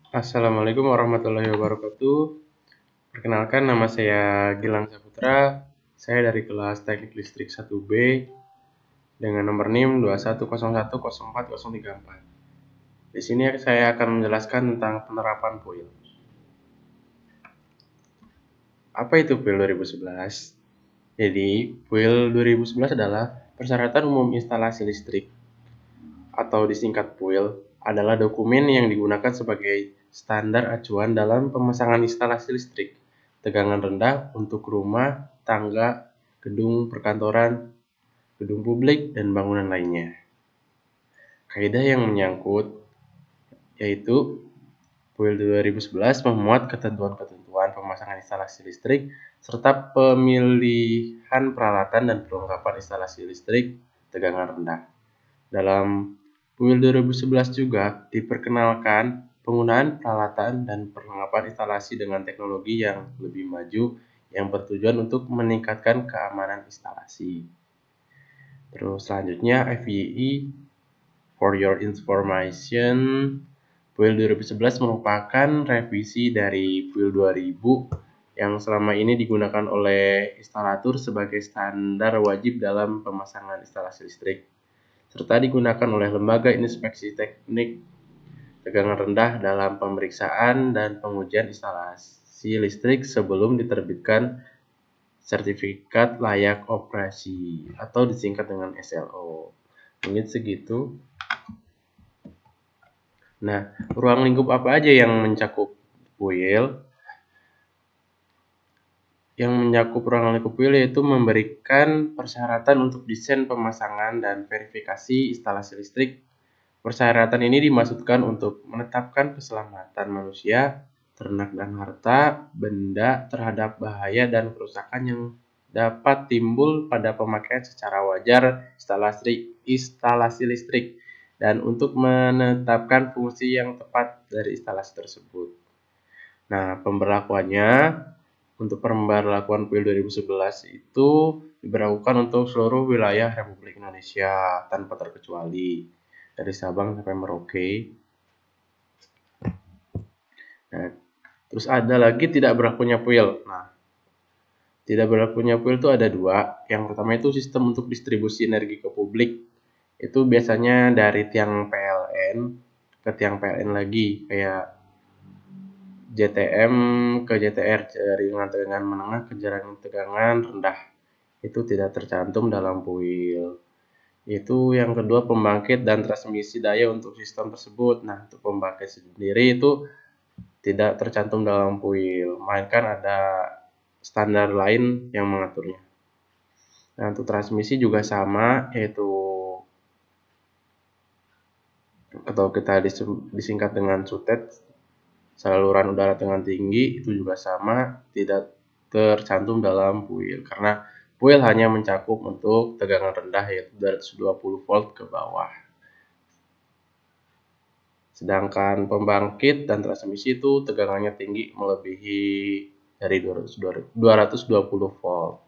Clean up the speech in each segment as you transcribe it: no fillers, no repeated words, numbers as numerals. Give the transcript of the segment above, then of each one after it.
Assalamualaikum warahmatullahi wabarakatuh. Perkenalkan, nama saya Gilang Saputra. Saya dari kelas Teknik Listrik 1B dengan nomor NIM 21010404. Di sini saya akan menjelaskan tentang penerapan PUIL. Apa itu PUIL 2011? Jadi, PUIL 2011 adalah Persyaratan Umum Instalasi Listrik atau disingkat PUIL adalah dokumen yang digunakan sebagai standar acuan dalam pemasangan instalasi listrik tegangan rendah untuk rumah, tangga, gedung perkantoran, gedung publik, dan bangunan lainnya. Kaidah yang menyangkut yaitu PUIL 2011 memuat ketentuan-ketentuan pemasangan instalasi listrik serta pemilihan peralatan dan perlengkapan instalasi listrik tegangan rendah. Dalam PUIL 2011 juga diperkenalkan penggunaan peralatan dan perlengkapan instalasi dengan teknologi yang lebih maju yang bertujuan untuk meningkatkan keamanan instalasi. Terus selanjutnya FYI, for your information, PUIL 2011 merupakan revisi dari PUIL 2000 yang selama ini digunakan oleh instalatur sebagai standar wajib dalam pemasangan instalasi listrik, serta digunakan oleh lembaga inspeksi teknik tegangan rendah dalam pemeriksaan dan pengujian instalasi listrik sebelum diterbitkan sertifikat layak operasi atau disingkat dengan SLO. Mungkin segitu. Nah, ruang lingkup apa aja yang mencakup PUIL? Yang mencakup ruang lingkup PUIL yaitu memberikan persyaratan untuk desain pemasangan dan verifikasi instalasi listrik. Persyaratan ini dimaksudkan untuk menetapkan keselamatan manusia, ternak dan harta benda terhadap bahaya dan kerusakan yang dapat timbul pada pemakaian secara wajar instalasi listrik dan untuk menetapkan fungsi yang tepat dari instalasi tersebut. Nah, pemberlakuannya untuk pemberlakuan PUIL 2011 itu diberlakukan untuk seluruh wilayah Republik Indonesia tanpa terkecuali dari Sabang sampai Merauke. Nah, terus ada lagi tidak berlakunya PUIL. Nah, tidak berlakunya PUIL itu ada dua. Yang pertama itu sistem untuk distribusi energi ke publik. Itu biasanya dari tiang PLN ke tiang PLN lagi, kayak JTM ke JTR, jaringan tegangan menengah ke jaringan tegangan rendah. Itu tidak tercantum dalam PUIL. Itu yang kedua, pembangkit dan transmisi daya untuk sistem tersebut. Nah, untuk pembangkit sendiri itu tidak tercantum dalam PUIL, melainkan ada standar lain yang mengaturnya. Nah, untuk transmisi juga sama, yaitu atau kita disingkat dengan SUTED, saluran udara tegangan tinggi, itu juga sama, tidak tercantum dalam PUIL karena PUIL hanya mencakup untuk tegangan rendah yaitu 220 volt ke bawah. Sedangkan pembangkit dan transmisi itu tegangannya tinggi melebihi dari 220 volt.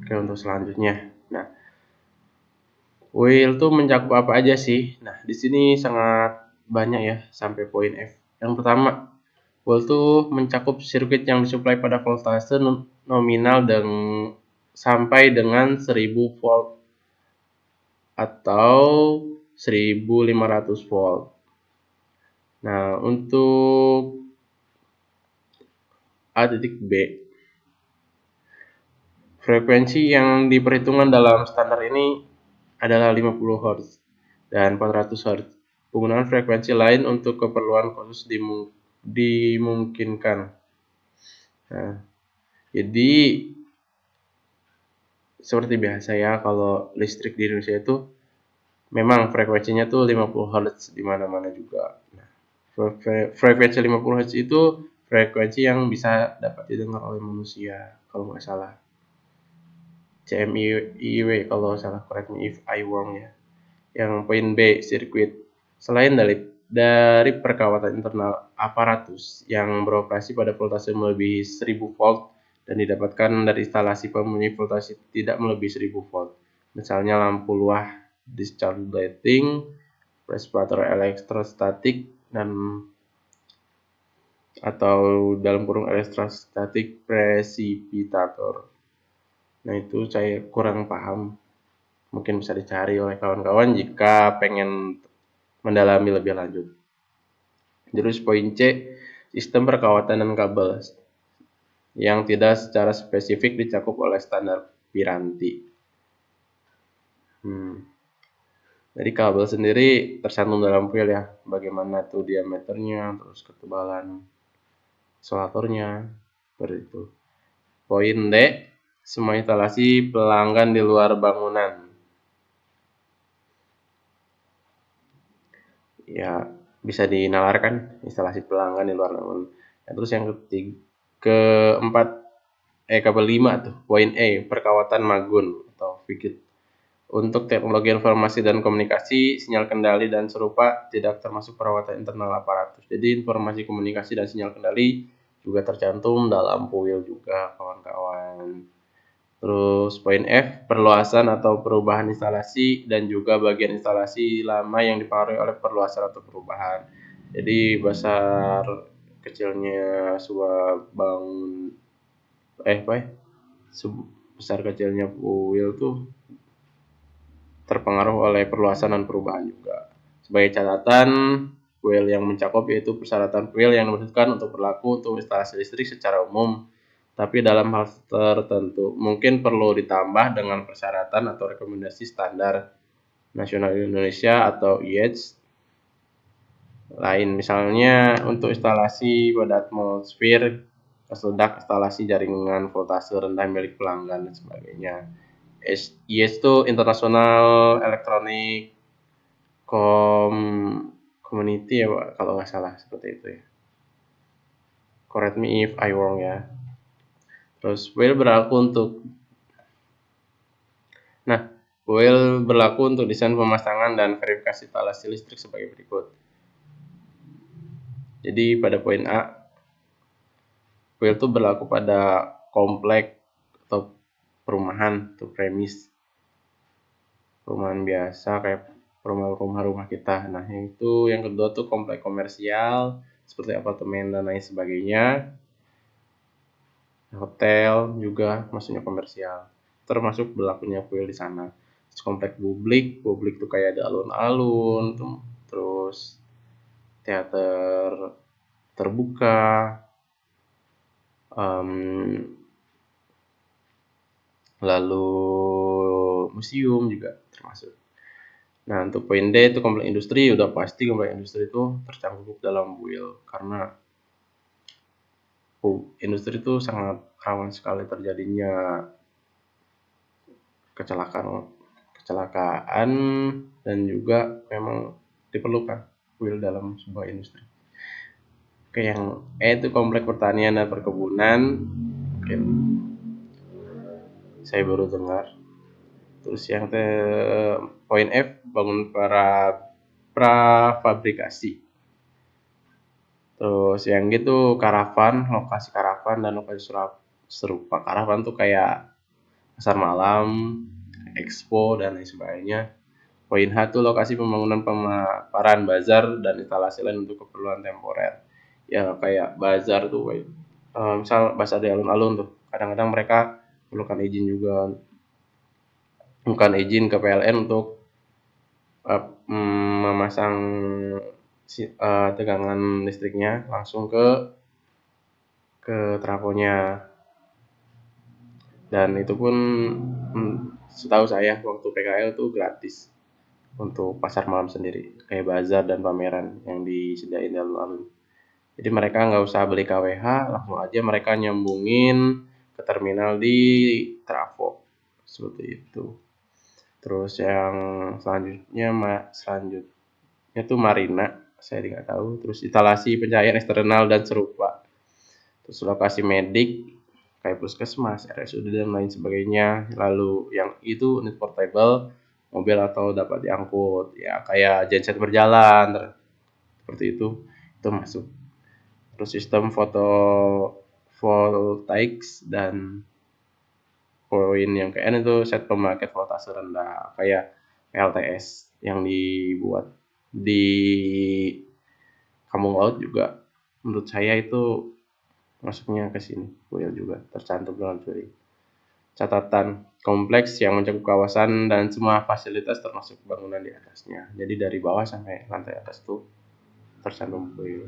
Oke, untuk selanjutnya. Nah, PUIL itu mencakup apa aja sih? Nah, di sini sangat banyak ya sampai poin F. Yang pertama, PUIL itu mencakup sirkuit yang disuplai pada voltase nominal dan sampai dengan 1000 volt atau 1500 volt. Nah, untuk A.B, frekuensi yang diperhitungkan dalam standar ini adalah 50 Hz dan 400 Hz. Penggunaan frekuensi lain untuk keperluan khusus dimungkinkan. Nah, jadi seperti biasa ya, kalau listrik di Indonesia itu memang frekuensinya tuh 50 Hz di mana-mana juga. Nah, frekuensi 50 Hz itu frekuensi yang bisa dapat didengar oleh manusia kalau nggak salah. CMIW kalau salah, correct me if I wrong ya. Yang poin B, sirkuit. Selain dari perkawatan internal aparatus yang beroperasi pada voltase melebihi 1000 volt dan didapatkan dari instalasi pemunyi voltase tidak melebihi 1000 volt. Misalnya lampu luar, discharge lighting, respirator elektrostatik, dan atau dalam kurung elektrostatik precipitator. Nah, itu saya kurang paham. Mungkin bisa dicari oleh kawan-kawan jika pengen mendalami lebih lanjut. Terus poin C, sistem perkawatan dan kabel yang tidak secara spesifik dicakup oleh standar Piranti. Jadi kabel sendiri tercantum dalam kuil ya, bagaimana tuh diameternya, terus ketebalan isolatornya, seperti itu. Poin D, semua instalasi pelanggan di luar bangunan. Ya, bisa dinalarkan instalasi pelanggan di luar bangunan. Ya, terus yang kelima tuh, poin E, perkawatan magun atau Vigit. Untuk teknologi informasi dan komunikasi, sinyal kendali dan serupa tidak termasuk perawatan internal aparatus. Jadi informasi komunikasi dan sinyal kendali juga tercantum dalam PUIL juga, kawan-kawan. Terus poin F, perluasan atau perubahan instalasi dan juga bagian instalasi lama yang dipengaruhi oleh perluasan atau perubahan. Jadi besar kecilnya sebuah bangun besar kecilnya PUIL tuh terpengaruh oleh perluasan dan perubahan juga. Sebagai catatan, PUIL yang mencakup yaitu persyaratan PUIL yang dimaksudkan untuk berlaku untuk instalasi listrik secara umum, tapi dalam hal tertentu mungkin perlu ditambah dengan persyaratan atau rekomendasi standar nasional Indonesia atau IEC lain, misalnya untuk instalasi pada atmosfer, gas ledak, instalasi jaringan voltase rendah milik pelanggan dan sebagainya. IEC itu International Electronic Community ya Pak, kalau nggak salah seperti itu ya. Correct me if I wrong ya. Terus WIL berlaku untuk desain pemasangan dan verifikasi instalasi listrik sebagai berikut. Jadi pada poin A, WIL itu berlaku pada komplek atau perumahan atau premis. Perumahan biasa kayak rumah-rumah kita. Nah, yang kedua tuh komplek komersial seperti apartemen dan lain sebagainya. Hotel juga maksudnya komersial. Termasuk berlakunya kuil di sana. Terus komplek publik tuh kayak ada alun-alun, terus teater terbuka, lalu museum juga termasuk. Nah, untuk poin D itu komplek industri, udah pasti komplek industri itu tercakup dalam WIL karena industri itu sangat rawan sekali terjadinya kecelakaan dan juga memang diperlukan WIL dalam sebuah industri. Oke, yang E itu komplek pertanian dan perkebunan, mungkin saya baru dengar. Terus yang poin F, bangun prafabrikasi. Terus yang gitu karavan, lokasi karavan dan lokasi serupa. Karavan tuh kayak pasar malam, expo dan lain sebagainya. Poin H tuh lokasi pembangunan pemaparan bazar dan instalasi lain untuk keperluan temporer. Ya kayak bazar tuh, misal bazar di alun-alun tuh, kadang-kadang mereka perlukan izin juga, bukan izin ke PLN untuk memasang tegangan listriknya langsung ke trafonya. Dan itu pun setahu saya waktu PKL tuh gratis untuk pasar malam sendiri, kayak bazar dan pameran yang disediain di alun-alun. Jadi mereka nggak usah beli KWH, langsung aja mereka nyambungin ke terminal di trafo, seperti itu. Terus yang selanjutnya tuh marina, saya tidak tahu. Terus instalasi pencahayaan eksternal dan serupa. Terus lokasi medik kayak puskesmas, RSUD dan lain sebagainya. Lalu yang itu unit portable, mobil atau dapat diangkut, ya kayak genset berjalan, seperti itu masuk. Terus sistem voltaics dan poin yang ke N itu set pembangkit voltase rendah kayak PLTS yang dibuat di kampung laut juga menurut saya itu masuknya ke sini. Puil juga tercantum dalam studi. Catatan, kompleks yang mencakup kawasan dan semua fasilitas termasuk bangunan di atasnya. Jadi dari bawah sampai lantai atas tuh tercantum puil.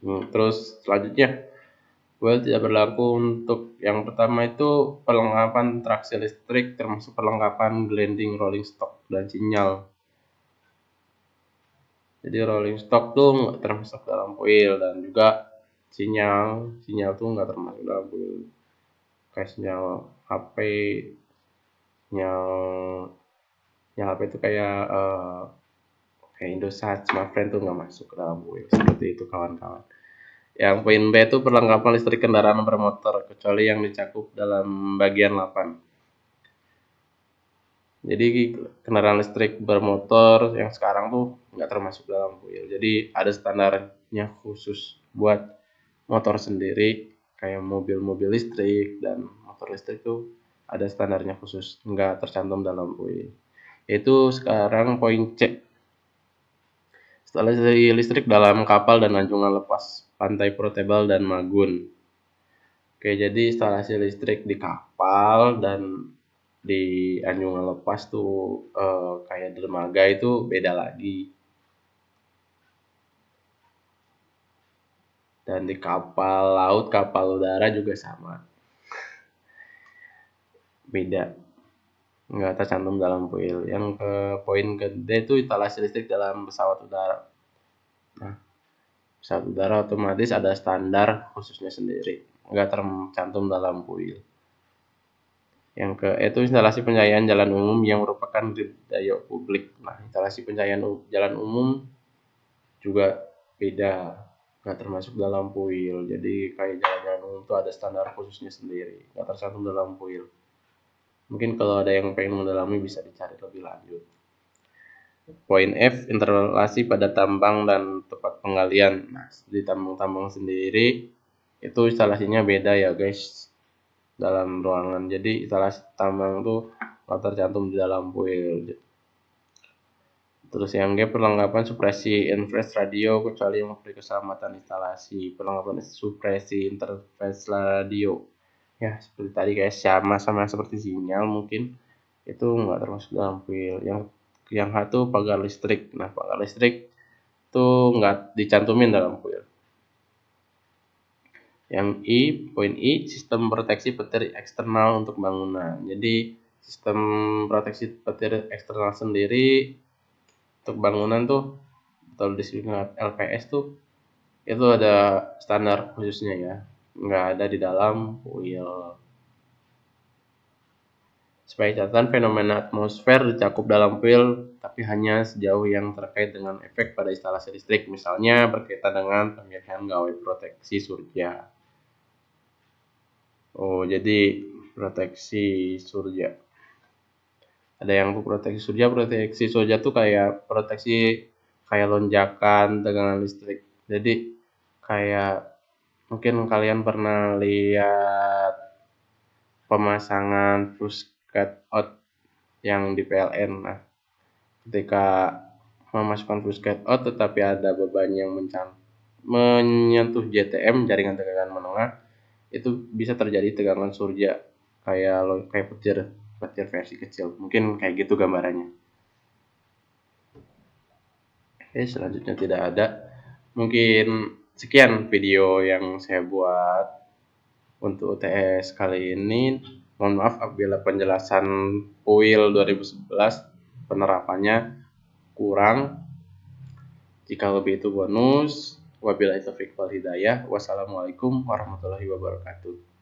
Terus selanjutnya, puil tidak berlaku untuk yang pertama itu perlengkapan traksi listrik termasuk perlengkapan gliding rolling stock dan sinyal. Jadi rolling stock tuh nggak termasuk dalam puil, dan juga sinyal tuh nggak termasuk dalam puil. Kayak sinyal HP, sinyal HP itu kayak Indosat, Smartfren tuh nggak masuk ke dalam puil. Seperti itu kawan-kawan. Yang poin B itu perlengkapan listrik kendaraan bermotor kecuali yang dicakup dalam bagian 8. Jadi kendaraan listrik bermotor yang sekarang tuh nggak termasuk dalam puil. Jadi ada standarnya khusus buat motor sendiri, kayak mobil-mobil listrik dan motor listrik tuh ada standarnya khusus, nggak tercantum dalam puil. Itu sekarang poin C. Instalasi listrik dalam kapal dan anjungan lepas, pantai portable dan magun. Oke, jadi instalasi listrik di kapal dan di anjungan lepas tuh kayak dermaga itu beda lagi. Dan di kapal laut, kapal udara juga sama. Beda. Nggak tercantum dalam puil. Yang ke poin kedua itu instalasi listrik dalam pesawat udara. Nah, pesawat udara otomatis ada standar khususnya sendiri, nggak tercantum dalam puil. Yang ke itu instalasi pencahayaan jalan umum yang merupakan grid daya publik. Nah, instalasi pencahayaan jalan umum juga beda, nggak termasuk dalam puil. Jadi kayak jalan-jalan umum itu ada standar khususnya sendiri, nggak tercantum dalam puil. Mungkin kalau ada yang pengen mendalami bisa dicari lebih lanjut. Poin F, instalasi pada tambang dan tempat penggalian. Nah, di tambang-tambang sendiri itu instalasinya beda ya guys, dalam ruangan. Jadi instalasi tambang tuh nggak tercantum di dalam puil. Terus yang G, perlengkapan supresi interface radio kecuali yang memberi keselamatan instalasi. Perlengkapan supresi interface radio, ya seperti tadi kayak sama seperti sinyal mungkin itu nggak termasuk dalam puil. Yang H itu pagar listrik. Nah, pagar listrik tuh nggak dicantumin dalam puil. Yang I, poin I, sistem proteksi petir eksternal untuk bangunan. Jadi sistem proteksi petir eksternal sendiri untuk bangunan tuh atau disingkat LPS tuh itu ada standar khususnya ya, nggak ada di dalam puil. Sebagai catatan, fenomena atmosfer dicakup dalam puil tapi hanya sejauh yang terkait dengan efek pada instalasi listrik, misalnya berkaitan dengan pemilihan gawai proteksi surya. Oh, jadi proteksi surya. Ada yang proteksi surya tuh kayak proteksi kayak lonjakan tegangan listrik. Jadi kayak mungkin kalian pernah lihat pemasangan fuse cutout yang di PLN. Nah, ketika memasukkan fuse cutout tetapi ada beban yang menyentuh JTM, jaringan tegangan menengah, itu bisa terjadi tegangan surya kayak petir versi kecil. Mungkin kayak gitu gambarannya. Oke, selanjutnya tidak ada. Mungkin sekian video yang saya buat untuk UTS kali ini. Mohon maaf apabila penjelasan PUIL 2011 penerapannya kurang. Jika lebih itu bonus. Wabillahi taufiq wal hidayah. Wassalamualaikum warahmatullahi wabarakatuh.